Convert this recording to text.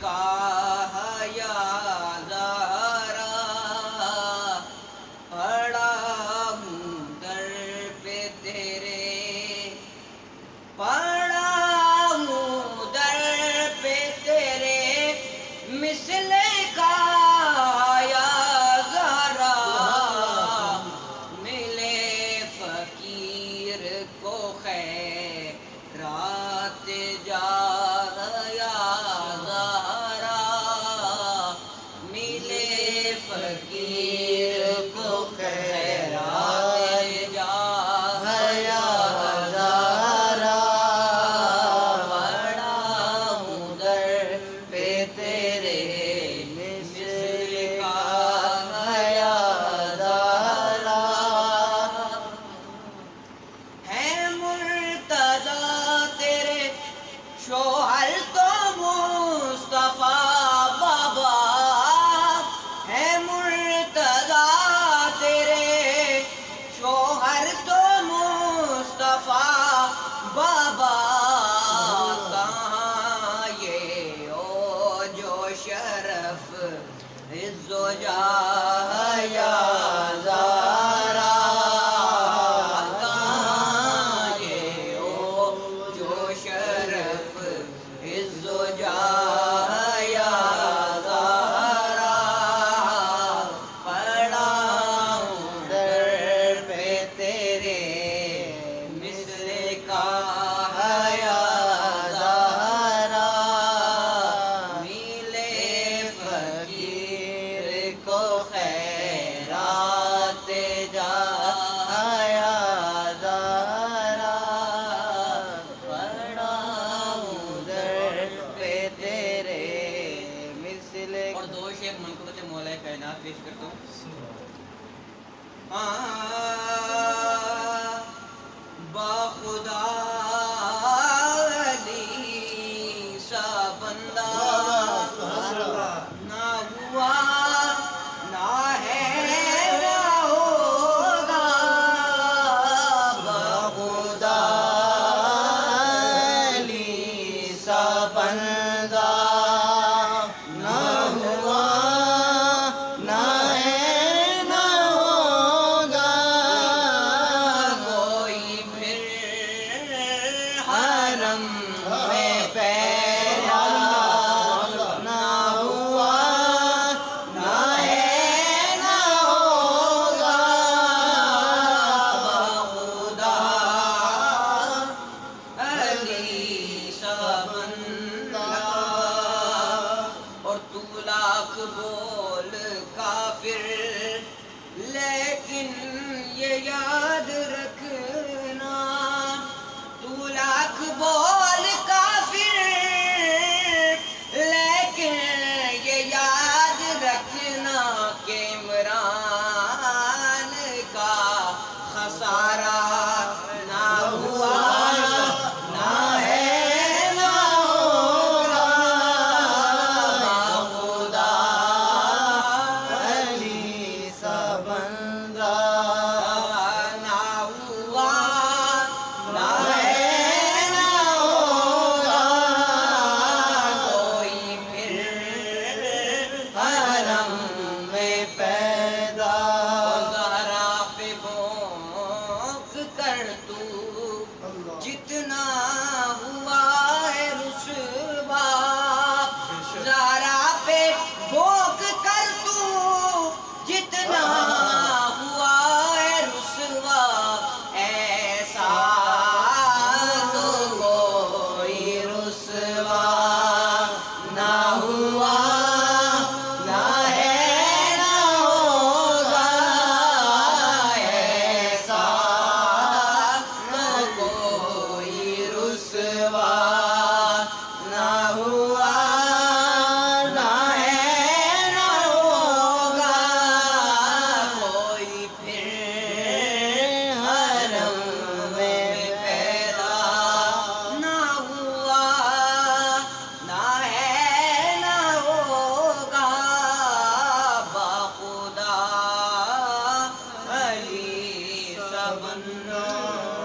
کہا یا زہرا پڑا ہوں در پہ تیرے، پڑا ہوں در پہ تیرے مثل کا یا زہرا، ملے فقیر کو خیرات جا یا زہرا، ملے فقیر کو خیرات جا یا زہرا، پڑا ہوں در پہ تیرے مثل کا یا زہرا، ہے مرتضیٰ تیرے شوہر تو مصطفیٰ بابا، ہے مرتضیٰ تیرے شوہر تو مصطفیٰ بابا، کہاں یہ او جو شرف عز و جاہ یا زہرا، کہاں یہ او جو شرف عز و جاہ یا زہرا، پڑا ہوں در پہ تیرے مثل کا یا زہرا، ملے فقیر کو خیرات جا یا زہرا، پڑا ہوں در پہ تیرے مثل۔ اور دو شیخ منقبت مولا کائنات پیش کرتا ہوں۔ باخدا علی سا بندہ نہ ہوا نہ ہے نہ ہوگا، باخدا علی سا بندہ نہ ہوا نہ ہے نہ ہوگا، کوئی پھر حرم میں پیدا نہ ہوا نہ ہے نہ ہوگا، باخدا علی سا بندہ۔ اور تو لاکھ بول کافر لیکن یہ یاد رکھنا، تو لاکھ بول کافر لیکن یہ یاد رکھنا کہ عمران کا خسارہ نہ ہوا نہ ہے نہ ہوگا، باخدا علی سا بندہ نہ ہوا نہ ہے نہ ہوگا، کوئی پھر حرم میں پیدا، زہرا پہ بھونک کر تو جتنا ہوا ہے رسوا، زہرا پہ بھونک کر تو جتنا ہوا ہے رسوا، ایسا تو کوئی رسوا نہ ہوا نہ ہے نہ ہوگا، ایسا تو کوئی رسوا نہ ہوا نہ ہے نہ ہوگا، کوئی پھر حرم میں پیدا نہ ہوا نہ ہے نہ ہوگا، باخدا علی سا بندہ۔